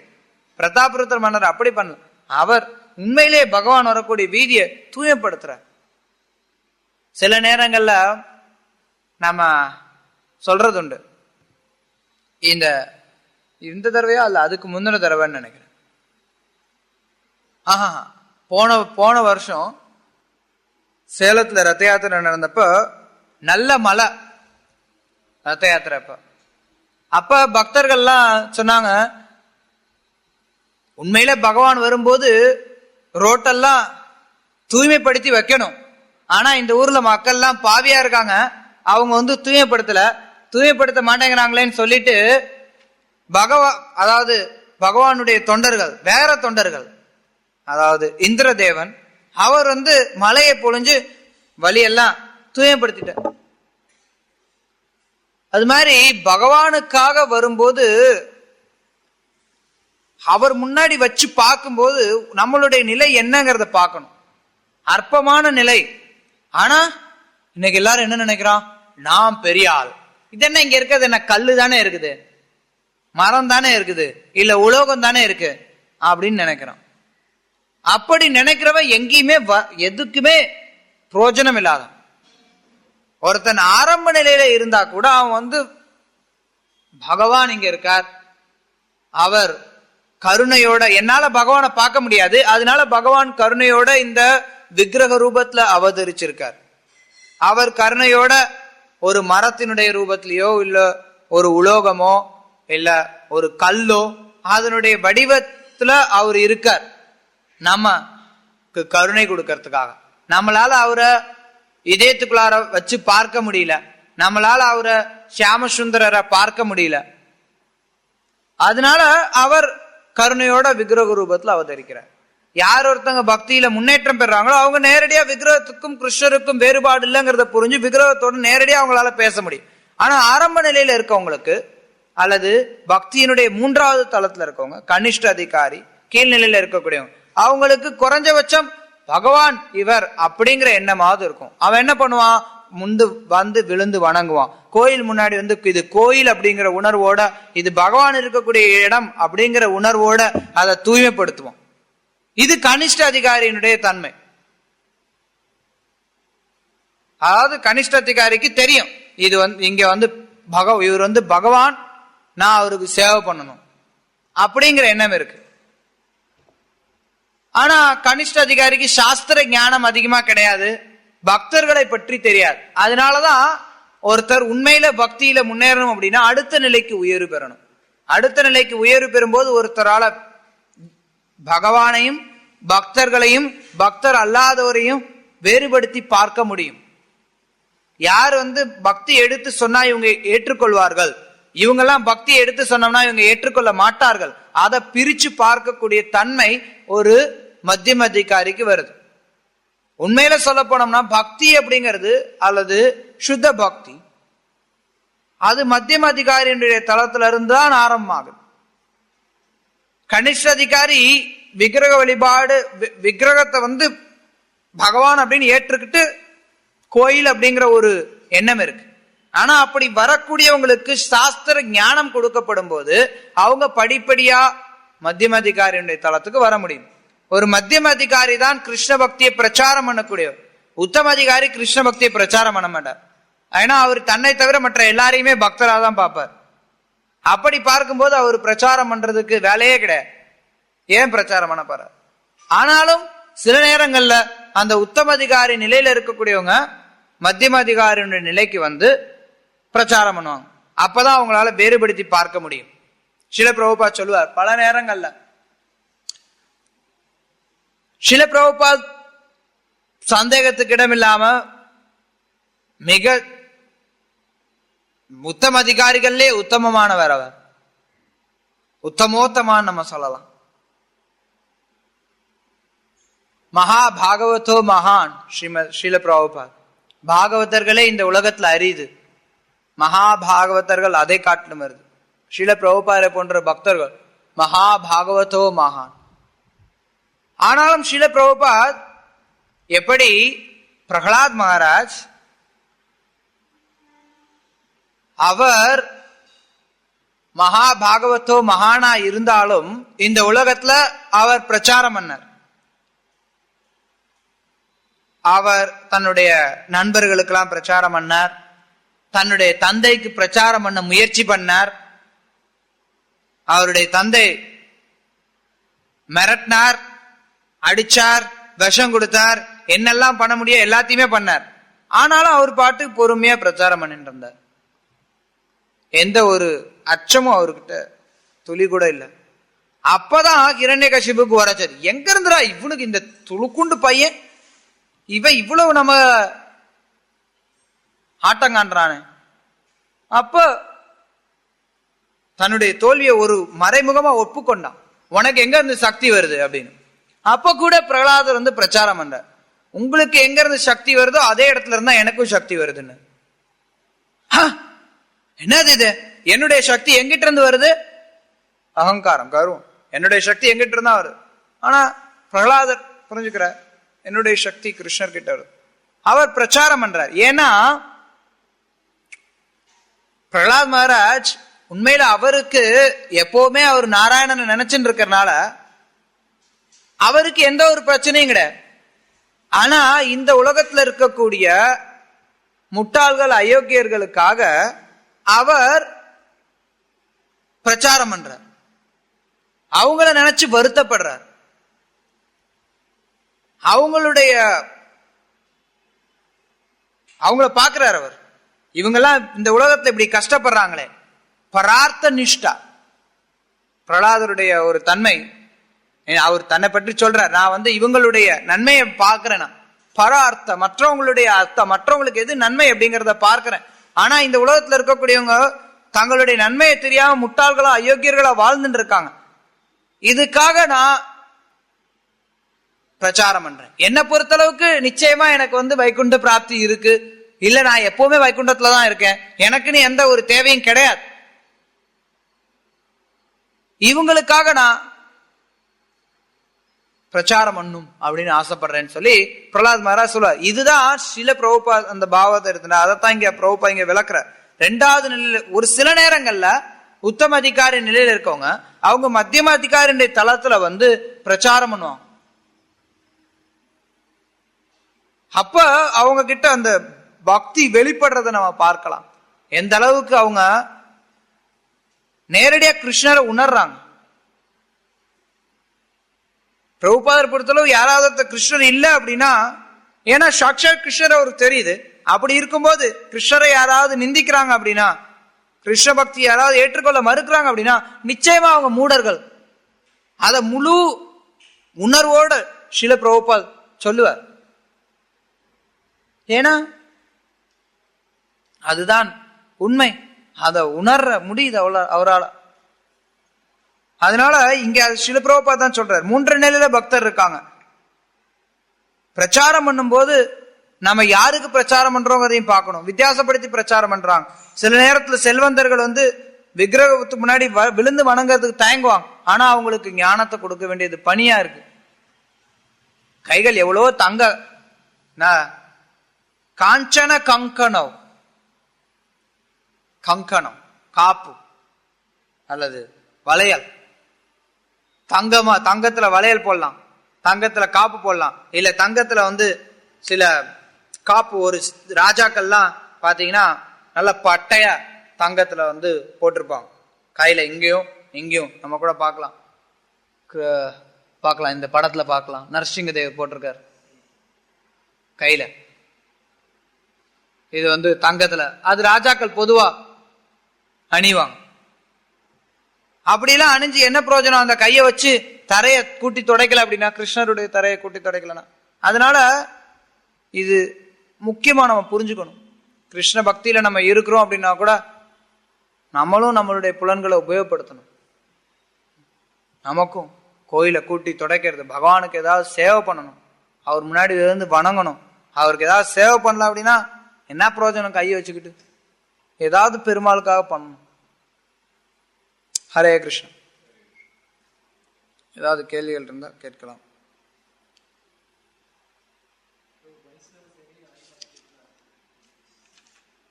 பிரதாபருத்திர மன்னர் அப்படி பண்ணல. அவர் உண்மையிலேயே பகவான் வரக்கூடிய வீதியை தூய்மைப்படுத்துறார். சில நேரங்கள்ல நம்ம சொல்றது உண்டு, இந்த தடவையா அல்ல அதுக்கு முந்தின தடவைன்னு நினைக்கிறேன். போன வருஷம் சேலத்துல ரத்த யாத்திரை நடந்தப்ப நல்ல மழை ரத்த யாத்திரை. அப்ப பக்தர்கள்லாம் சொன்னாங்க, உண்மையில பகவான் வரும்போது ரோட்டெல்லாம் தூய்மைப்படுத்தி வைக்கணும். ஆனா இந்த ஊர்ல மக்கள் எல்லாம் பாவியா இருக்காங்க, அவங்க தூய்மைப்படுத்த மாட்டேங்கிறாங்களேன்னு சொல்லிட்டு அதாவது பகவானுடைய தொண்டர்கள், வேற தொண்டர்கள், அதாவது இந்திரதேவன், அவர் மலையை பொழிஞ்சு வழியெல்லாம் தூய்மைப்படுத்திட்டார். அது மாதிரி பகவானுக்காக வரும்போது அவர் முன்னாடி வச்சு பார்க்கும்போது நம்மளுடைய நிலை என்னங்கிறத பார்க்கணும். அற்பமான நிலை. ஆனா இன்னைக்கு எல்லாரும் என்ன நினைக்கிறான், நாம் பெரிய ஆள். இது என்ன இங்க இருக்கிறது, என்ன கல்லு தானே இருக்குது, மரம் தானே இருக்குது, இல்ல உலோகம் தானே இருக்கு அப்படின்னு நினைக்கிறான். அப்படி நினைக்கிறவன் எங்கேயுமே எதுக்குமே பிரயோஜனம் இல்லாத ஒருத்தன். ஆரம்ப நிலையில இருந்தா கூட அவன் பகவான் இங்க இருக்கார், அவர் கருணையோட, என்னால பகவானை பார்க்க முடியாது, அதனால பகவான் கருணையோட இந்த விக்கிரக ரூபத்துல அவதரிச்சிருக்கார். அவர் கருணையோட ஒரு மரத்தினுடைய ரூபத்திலேயோ இல்ல ஒரு உலோகமோ இல்ல ஒரு கல்லோ அதனுடைய வடிவத்துல அவர் இருக்கார், நமக்கு கருணை கொடுக்கறதுக்காக. நம்மளால அவரை இதயத்துக்குள்ளார வச்சு பார்க்க முடியல, நம்மளால அவரை சியாமசுந்தரரை பார்க்க முடியல, அதனால அவர் கருணையோட விக்கிரக ரூபத்துல அவதரிக்கிறார். யார் ஒருத்தங்க பக்தியில முன்னேற்றம் பெறாங்களோ அவங்க நேரடியா விக்கிரகத்துக்கும் கிருஷ்ணருக்கும் வேறுபாடு இல்லைங்கிறத புரிஞ்சு விக்கிரகத்தோட நேரடியா அவங்களால பேச முடியும். ஆனா ஆரம்ப நிலையில இருக்கவங்களுக்கு அல்லது பக்தியினுடைய 3வது தளத்துல இருக்கவங்க, கனிஷ்ட அதிகாரி, கீழ்நிலையில இருக்கக்கூடியவங்க, அவங்களுக்கு குறைஞ்சபட்சம் பகவான் இவர் அப்படிங்கிற எண்ணமாவது இருக்கும். அவன் என்ன பண்ணுவான், விழுந்து வணங்குவான். கோயில் முன்னாடி இது கோயில் அப்படிங்கிற உணர்வோட, இது பகவான் இருக்கக்கூடிய இடம் அப்படிங்கிற உணர்வோட அதை தூய்மைப்படுத்துவோம். இது கனிஷ்ட அதிகாரியினுடைய தன்மை. அதாவது கனிஷ்ட அதிகாரிக்கு தெரியும் இது இங்க இவர் பகவான், நான் அவருக்கு சேவை பண்ணணும் அப்படிங்கிற எண்ணம் இருக்கு. ஆனா கனிஷ்ட அதிகாரிக்கு சாஸ்திர ஞானம் அதிகமா கிடையாது, பக்தர்களை பற்றி தெரியாது. அதனாலதான் ஒருத்தர் உண்மையில பக்தியில முன்னேறணும் அப்படின்னா அடுத்த நிலைக்கு உயர்வு பெறணும். அடுத்த நிலைக்கு உயர்வு பெறும்போது ஒருத்தரால பகவானையும் பக்தர்களையும் பக்தர் அல்லாதவரையும் வேறுபடுத்தி பார்க்க முடியும். யார் பக்தி எடுத்து சொன்னா இவங்க ஏற்றுக்கொள்வார்கள், இவங்கெல்லாம் பக்தி எடுத்து சொன்னோம்னா இவங்க ஏற்றுக்கொள்ள மாட்டார்கள், அதை பிரிச்சு பார்க்கக்கூடிய தன்மை ஒரு மத்தியம அதிகாரிக்கு வருது. உண்மையில சொல்ல போனோம்னா பக்தி அப்படிங்கிறது அல்லது சுத்த பக்தி அது மத்தியம அதிகாரியினுடைய தளத்துல இருந்து தான் ஆரம்பமாகுது. கனிஷ்ட அதிகாரி விக்கிரக வழிபாடு, விக்கிரகத்தை பகவான் அப்படின்னு ஏற்றுக்கிட்டு கோயில் அப்படிங்கிற ஒரு எண்ணம் இருக்கு. ஆனா அப்படி வரக்கூடியவங்களுக்கு சாஸ்திர ஞானம் கொடுக்கப்படும் போது அவங்க படிப்படியா மத்தியம அதிகாரியுடைய தளத்துக்கு வர முடியும். ஒரு மத்தியம அதிகாரி தான் கிருஷ்ண பக்தியை பிரச்சாரம் பண்ணக்கூடியவர். உத்தம அதிகாரி கிருஷ்ண பக்தியை பிரச்சாரம் பண்ண மாட்டார். ஏன்னா அவர் தன்னை தவிர மற்ற எல்லாரையுமே பக்தராக தான் பார்ப்பார். அப்படி பார்க்கும்போது அவர் பிரச்சாரம் பண்றதுக்கு வேலையே கிடையாது. ஏன் பிரச்சாரம் பண்ண போற? ஆனாலும் சில நேரங்கள்ல அந்த உத்தம அதிகாரி நிலையில இருக்கக்கூடியவங்க மத்தியம அதிகாரியுடைய நிலைக்கு பிரச்சாரம் பண்ணுவாங்க. அப்பதான் அவங்களால வேறுபடுத்தி பார்க்க முடியும். சில பிரபுபா சொல்லுவார், பல நேரங்கள்ல சில பிரபுபா சந்தேகத்துக்கு இடம் இல்லாம மிக உத்தம அதிகாரிகளே உத்தமமானவர், அவர் உத்தமோத்தமான் நம்ம சொல்லலாம். மகா பாகவதோ மகான் ஸ்ரீல பிரபுபாத், பாகவதர்களே இந்த உலகத்துல அரிது, மகா பாகவதர்கள் அதை காட்டிலும் வருது. ஸ்ரீல பிரபுபாதை போன்ற பக்தர்கள் மகா பாகவதோ மகான். ஆனாலும் ஸ்ரீல பிரபுபாத் எப்படி பிரகலாத் மகாராஜ் அவர் மகா பாகவதோ மகானா இருந்தாலும் இந்த உலகத்துல அவர் பிரச்சாரம் பண்ணார். அவர் தன்னுடைய நண்பர்களுக்கெல்லாம் பிரச்சாரம் பண்ணார், தன்னுடைய தந்தைக்கு பிரச்சாரம் பண்ண முயற்சி பண்ணார். அவருடைய தந்தை மிரட்டினார், அடிச்சார், விஷம் கொடுத்தார், என்னெல்லாம் பண்ண முடியும் எல்லாத்தையுமே பண்ணார். ஆனாலும் அவர் பாட்டு பொறுமையா பிரச்சாரம் பண்ணிட்டு இருந்தார். எந்த ஒரு அச்சமும் அவர்கிட்ட துளி கூட இல்லை. அப்பதான் ஹிரண்யகசிபுக்கு வரச்சது. எங்க இருந்துடா இவனுக்கு இந்த துளுக்குண்டு பையன், இவன் இவ்வளவு நம்ம ஆட்டங்கான்றானே. அப்ப தன்னுடைய தோல்வியை ஒரு மறைமுகமா ஒப்புக்கொண்டான். உனக்கு எங்க இருந்து சக்தி வருது அப்படின்னு. அப்ப கூட பிரகலாதர் வந்து பிரச்சாரம் பண்றார், உங்களுக்கு எங்க இருந்து சக்தி வருதோ அதே இடத்துல இருந்தா எனக்கும் சக்தி வருதுன்னு. என்னது இது, என்னுடைய சக்தி எங்கிட்ட இருந்து வருது? அகங்காரம், கர்வம். என்னுடைய சக்தி எங்கிட்ட இருந்தா வருது. ஆனா பிரகலாதர் புரிஞ்சுக்கிறார், என்னுடைய சக்தி கிருஷ்ணர் கிட்ட வருது. அவர் பிரச்சாரம் பண்றார். ஏன்னா பிரகலாத் மகாராஜ் உண்மையில அவருக்கு எப்பவுமே அவர் நாராயணனை நினைச்சுட்டு இருக்கிறனால அவருக்கு எந்த ஒரு பிரச்சனையும் கிடையாது. ஆனா இந்த உலகத்துல இருக்கக்கூடிய முட்டாள்கள் அயோக்கியர்களுக்காக அவர் பிரச்சாரம் பண்றார், அவங்கள நினைச்சு வருத்தப்படுறார். அவங்கள பாக்குறார் அவர். இவங்கெல்லாம் இந்த உலகத்துல இப்படி கஷ்டப்படுறாங்களே. பரார்த்த நிஷ்டா பிரகலாதருடைய ஒரு தன்மை. அவர் தன்னை பற்றி சொல்றார், நான் வந்து இவங்களுடைய நன்மையை பார்க்கிறேன், பரார்த்த மற்றவங்களுடைய அர்த்தம், மற்றவங்களுக்கு எது நன்மை அப்படிங்கிறத பார்க்கிறேன். ஆனா இந்த உலகத்துல இருக்கக்கூடியவங்க தங்களுடைய நன்மையை தெரியாம முட்டாள்களா அயோக்கியர்களா வாழ்ந்துட்டு இருக்காங்க. இதுக்காக நான் பிரச்சாரம் பண்றேன். என்னை பொறுத்தளவுக்கு நிச்சயமா எனக்கு வந்து வைகுண்ட பிராப்தி இருக்கு, இல்ல நான் எப்பவுமே வைகுண்டத்துலதான் இருக்கேன், எனக்குன்னு எந்த ஒரு தேவையும் கிடையாது. இவங்களுக்காக நான் பிரச்சாரம் பண்ணும் அப்படின்னு ஆசைப்படுறேன்னு சொல்லி பிரகலாத் மகாராஜ் சொல்லுவார். இதுதான் சில பிரபுபா அந்த பாவத்தை இருந்தா அதைத்தான் இங்க பிரபுபா இங்க விளக்குற. ரெண்டாவது நிலையில ஒரு சில நேரங்கள்ல உத்தம அதிகாரி நிலையில இருக்கவங்க அவங்க மத்தியம அதிகாரியுடைய தளத்துல வந்து பிரச்சாரம் பண்ணுவாங்க. அப்ப அவங்க கிட்ட அந்த பக்தி வெளிப்படுறத நம்ம பார்க்கலாம். எந்த அளவுக்கு அவங்க நேரடியா கிருஷ்ணரை உணர்றாங்க. பிரபுபாதர் பொறுத்தளவு யாராவது கிருஷ்ணர் இல்லை அப்படின்னா, ஏன்னா சாட்சாத் கிருஷ்ணர் அவருக்கு தெரியுது. அப்படி இருக்கும்போது கிருஷ்ணரை யாராவது நிந்திக்கிறாங்க அப்படின்னா, கிருஷ்ண பக்தி யாராவது ஏற்றுக்கொள்ள மறுக்கிறாங்க அப்படின்னா நிச்சயமா அவங்க மூடர்கள். அத முழு உணர்வோடு ஸ்ரீல பிரபுபாத் சொல்லுவார். ஏன்னா அதுதான் உண்மை, அதை உணர முடியுது அவரால். அதனால இங்க ஸ்ரீல பிரபுபாத் தான் சொல்றார், 3 நிலையில பக்தர் இருக்காங்க. பிரச்சாரம் பண்ணும் போது நம்ம யாருக்கு பிரச்சாரம் பண்றோங்கிறதையும் பார்க்கணும். வித்தியாசப்படுத்தி பிரச்சாரம் பண்றாங்க. சில நேரத்துல செல்வந்தர்கள் வந்து விக்கிரகத்துக்கு முன்னாடி விழுந்து வணங்குறதுக்கு தயங்குவாங்க. ஆனா அவங்களுக்கு ஞானத்தை கொடுக்க வேண்டியது பணியா இருக்கு. கைகள் எவ்வளவோ தங்க காஞ்சன கங்கணம், கங்கணம் காப்பு அல்லது வளையல், தங்கத்துல வளையல் போடலாம், தங்கத்துல காப்பு போடலாம், இல்ல தங்கத்துல வந்து சில காப்பு. ஒரு ராஜாக்கள்லாம் பாத்தீங்கன்னா நல்ல பட்டையா தங்கத்துல வந்து போட்டிருப்பாங்க கையில, இங்கேயும் இங்கேயும். நம்ம கூட பார்க்கலாம் இந்த படத்துல பார்க்கலாம். நரசிங்கதேவர் போட்டிருக்காரு கையில. இது வந்து தங்கத்துல, அது ராஜாக்கள் பொதுவா அணிவாங்க. அப்படிலாம் அணிஞ்சு என்ன பிரயோஜனம்? அந்த கையை வச்சு தரைய கூட்டி துடைக்கல அப்படின்னா, கிருஷ்ணருடைய தரையை கூட்டி துடைக்கலன்னா. அதனால இது முக்கியமா நம்ம புரிஞ்சுக்கணும். கிருஷ்ண பக்தியில நம்ம இருக்கிறோம் அப்படின்னா கூட நம்மளும் நம்மளுடைய புலன்களை உபயோகப்படுத்தணும். நமக்கும் கோயிலை கூட்டி துடைக்கிறது, பகவானுக்கு ஏதாவது சேவை பண்ணணும், அவர் முன்னாடி இருந்து வணங்கணும். அவருக்கு ஏதாவது சேவை பண்ணலாம் அப்படின்னா என்ன பிரயோஜனம்? கையை வச்சுக்கிட்டு ஏதாவது பெருமாளுக்காக பண்ணணும். ஹரே கிருஷ்ணா. ஏதாவது கேள்விகள் இருந்தா கேட்கலாம்.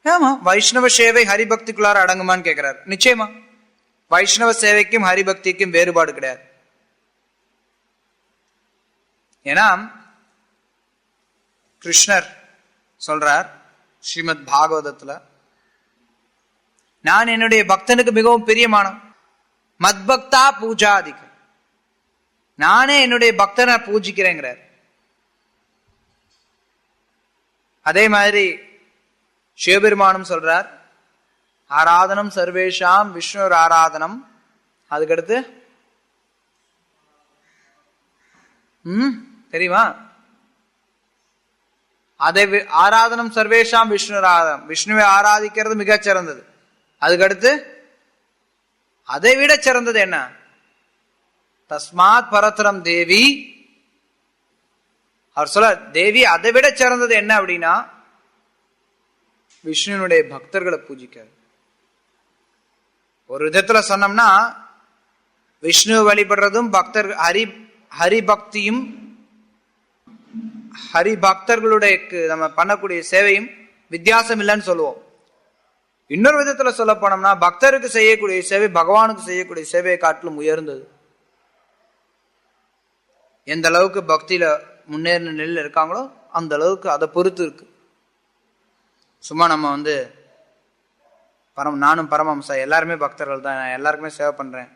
ஆமா, வைஷ்ணவ சேவை ஹரிபக்திக்குள்ளார அடங்குமான்னு கேட்கிறார். நிச்சயமா வைஷ்ணவ சேவைக்கும் ஹரிபக்திக்கும் வேறுபாடு கிடையாது. ஏன்னா கிருஷ்ணர் சொல்றார் ஸ்ரீமத் பாகவதத்துல, நான் என்னுடைய பக்தனுக்கு மிகவும் பிரியமானவன், மத்பக்தா பூஜாதிகம், நானே என்னுடைய பக்தனை பூஜிக்கிறேங்கிறார். அதே மாதிரி சிவபெருமானும் சொல்றார், ஆராதனம் சர்வேஷாம் விஷ்ணு ஆராதனம். அதுக்கடுத்து தெரியுமா? அதை ஆராதனம் சர்வேஷாம் விஷ்ணு ஆராதனம், விஷ்ணுவை ஆராதிக்கிறது மிகச் சிறந்தது. அதுக்கடுத்து அதை விட சிறந்தது என்ன? தஸ்மாத் பரதரம் தேவி. அவர் சொல்ல தேவி அதை விட சிறந்தது என்ன அப்படின்னா விஷ்ணுனுடைய பக்தர்களை பூஜிக்க. ஒரு விதத்துல சொன்னோம்னா விஷ்ணுவை வழிபடுறதும் பக்தர் ஹரிபக்தியும் ஹரி பக்தர்களுடைய நம்ம பண்ணக்கூடிய சேவையும் வித்தியாசம் இல்லைன்னு சொல்லுவோம். இன்னொரு விதத்துல சொல்ல போனோம்னா பக்தருக்கு செய்யக்கூடிய சேவை பகவானுக்கு செய்யக்கூடிய சேவையை காட்டிலும் உயர்ந்தது. எந்த அளவுக்கு பக்தியில முன்னேறின நிலையில் இருக்காங்களோ அந்த அளவுக்கு அதை பொறுத்து இருக்கு. சும்மா நம்ம நானும் பரமஹம்சா எல்லாருமே பக்தர்கள் தான், நான் எல்லாருக்குமே சேவை பண்றேன்,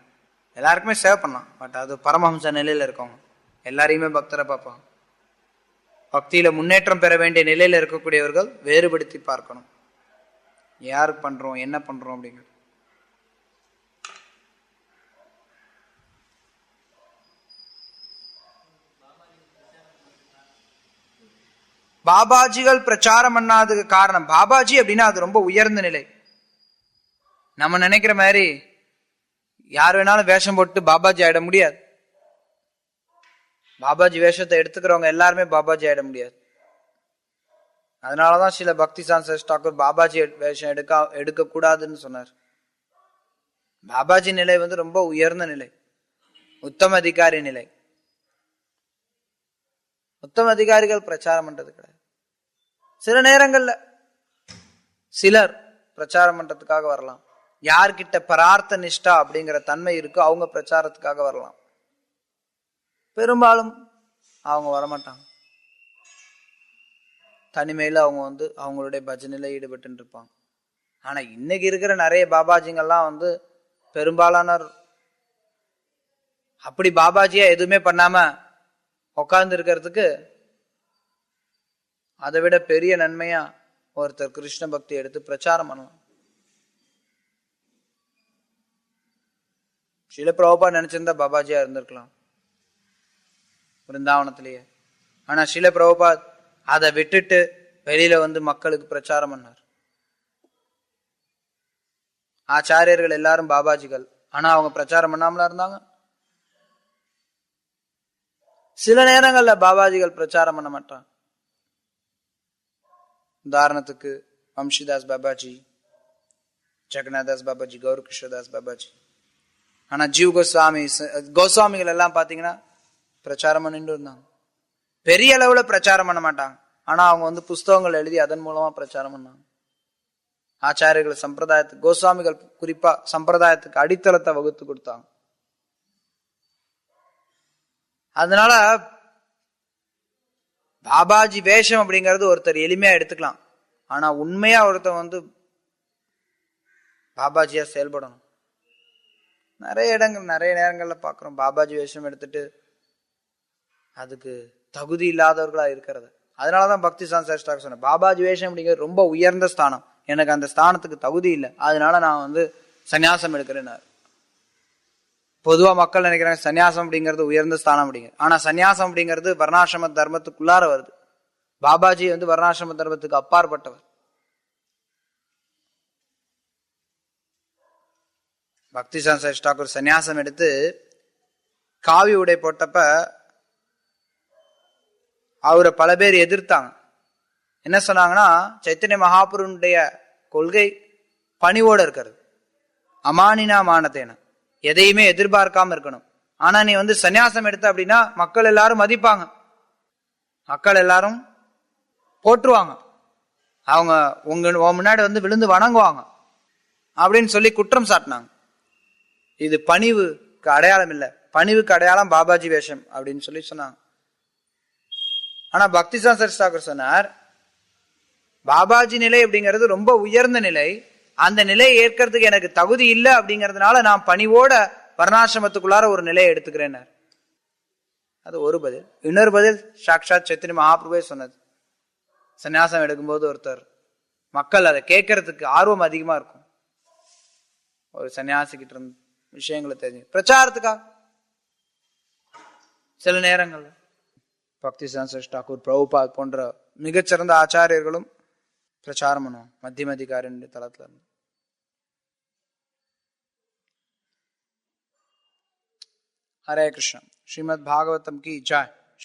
எல்லாருக்குமே சேவை பண்ணலாம். பட் அது பரமஹம்ச நிலையில இருக்கவங்க எல்லாரையுமே பக்தரை பார்ப்பாங்க. பக்தியில முன்னேற்றம் பெற வேண்டிய நிலையில இருக்கக்கூடியவர்கள் வேறுபடுத்தி பார்க்கணும், யாருக்கு பண்றோம் என்ன பண்றோம் அப்படிங்கிறது. பாபாஜிகள் பிரச்சாரம் பண்ணாததுக்கு காரணம், பாபாஜி அப்படின்னா அது ரொம்ப உயர்ந்த நிலை. நம்ம நினைக்கிற மாதிரி யார் வேணாலும் வேஷம் போட்டு பாபாஜி ஆயிட முடியாது. பாபாஜி வேஷத்தை எடுத்துக்கிறவங்க எல்லாருமே பாபாஜி ஆயிட முடியாது. அதனாலதான் சில பக்தி சான்சர் டாக்கூர் பாபாஜி வேஷம் எடுக்க கூடாதுன்னு சொன்னார். பாபாஜி நிலை ரொம்ப உயர்ந்த நிலை, உத்தம அதிகாரி நிலை. உத்தம அதிகாரிகள் பிரச்சாரம் பண்றது கிடையாது. சில நேரங்கள்ல சிலர் பிரச்சாரம் பண்றதுக்காக வரலாம். யார்கிட்ட பரார்த்த நிஷ்டா அப்படிங்கிற தன்மை இருக்கோ அவங்க பிரச்சாரத்துக்காக வரலாம். பெரும்பாலும் அவங்க வரமாட்டாங்க. தனிமையில அவங்க அவங்களுடைய பஜனையில ஈடுபட்டு இருப்பாங்க. ஆனா இன்னைக்கு இருக்கிற நிறைய பாபாஜிங்கெல்லாம் பெரும்பாலானோர் அப்படி பாபாஜியா எதுவுமே பண்ணாம உட்கார்ந்து இருக்கிறதுக்கு அதை விட பெரிய நன்மையா ஒருத்தர் கிருஷ்ண பக்தி எடுத்து பிரச்சாரம் பண்ணலாம். சில பிரபுபா நினைச்சிருந்தா பாபாஜியா இருந்திருக்கலாம் பிருந்தாவனத்திலேயே. ஆனா சில பிரபுபா அதை விட்டுட்டு வெளியில மக்களுக்கு பிரச்சாரம் பண்ணார். ஆச்சாரியர்கள் எல்லாரும் பாபாஜிகள், ஆனா அவங்க பிரச்சாரம் பண்ணாமலா இருந்தாங்க. சில நேரங்கள்ல பாபாஜிகள் பிரச்சாரம் பண்ண மாட்டாங்க. உதாரணத்துக்கு வம்சிதாஸ் பாபாஜி, ஜெகநாதாஸ் பாபாஜி, கௌரகிருஷ்ணதாஸ் பாபாஜி. ஆனா ஜீவ் கோஸ்வாமிகள் எல்லாம் பாத்தீங்கன்னா பிரச்சாரம் பண்ணிட்டு இருந்தாங்க. பெரிய அளவுல பிரச்சாரம் பண்ண மாட்டாங்க, ஆனா அவங்க புஸ்தகங்கள் எழுதி அதன் மூலமா பிரச்சாரம் பண்ணாங்க. ஆச்சாரியர்கள் சம்பிரதாயத்துக்கு, கோஸ்வாமிகள் குறிப்பா சம்பிரதாயத்துக்கு அடித்தளத்தை வகுத்து கொடுத்தாங்க. அதனால பாபாஜி வேஷம் அப்படிங்கிறது ஒருத்தர் எளிமையா எடுத்துக்கலாம். ஆனா உண்மையா ஒருத்தர் பாபாஜியா செயல்படணும். நிறைய நேரங்கள்ல பாக்குறோம் பாபாஜி வேஷம் எடுத்துட்டு அதுக்கு தகுதி இல்லாதவர்களா இருக்கிறது. அதனாலதான் பக்தி சான்சர் சொன்னேன், பாபாஜி வேஷம் அப்படிங்கிறது ரொம்ப உயர்ந்த ஸ்தானம், எனக்கு அந்த ஸ்தானத்துக்கு தகுதி இல்லை, அதனால நான் சன்னியாசம் எடுக்கிறேன். பொதுவா மக்கள் நினைக்கிறாங்க சன்னியாசம் அப்படிங்கிறது உயர்ந்த ஸ்தானம் அப்படிங்கிறது. ஆனா சன்னியாசம் அப்படிங்கிறது வர்ணாசிரம தர்மத்துக்குள்ளார வருது. பாபாஜி வர்ணாசிரம தர்மத்துக்கு அப்பாற்பட்டவர். பக்தி சான்சர் டாக்கூர் சன்னியாசம் எடுத்து காவி உடை போட்டப்ப அவரை பல பேர் எதிர்த்தாங்க. என்ன சொன்னாங்கன்னா, சைத்தன்ய மகாபுருடைய கொள்கை பணிவோட இருக்கிறது, அமானினா மானத்தேன, எதையுமே எதிர்பார்க்காம இருக்கணும். ஆனா நீ சன்னியாசம் எடுத்த அப்படின்னா மக்கள் எல்லாரும் மதிப்பாங்க, மக்கள் எல்லாரும் போற்றுவாங்க, அவங்க உங்க முன்னாடி விழுந்து வணங்குவாங்க அப்படின்னு சொல்லி குற்றம் சாட்டினாங்க. இது பணிவுக்கு அடையாளம் இல்லை, பணிவுக்கு அடையாளம் பாபாஜி வேஷம் அப்படின்னு சொல்லி சொன்னாங்க. ஆனா பக்தி சான்சர் டாக்கூர் சொன்னார், பாபாஜி நிலை அப்படிங்கிறது ரொம்ப உயர்ந்த நிலை, அந்த நிலையை ஏற்கிறதுக்கு எனக்கு தகுதி இல்லை அப்படிங்கிறதுனால நான் பணிவோட வர்ணாசிரமத்துக்குள்ளார ஒரு நிலையை எடுத்துக்கிறேன். அது ஒரு பதில். இன்னொரு பதில் சாக்ஷாத் சைத்தன்ய மகாபிரபுவே சொன்னது. சன்னியாசம் எடுக்கும்போது ஒருத்தர் மக்கள் அதை கேட்கறதுக்கு ஆர்வம் அதிகமா இருக்கும். ஒரு சன்னியாசிக்கிட்ட இருந்து விஷயங்களை தெரிஞ்சு பிரச்சாரத்துக்காக சில நேரங்கள்ல பக்தி சான்சஸ் டாக்கூர், பிரபுபாத் போன்ற மிகச்சிறந்த ஆச்சாரியர்களும் பிரச்சாரம் பண்ணுவோம் மத்தியம அதிகாரின் தளத்துல இருந்து. ஹரே கிருஷ்ணா. ஸ்ரீமத் பாகவதம் கி ஜெய்.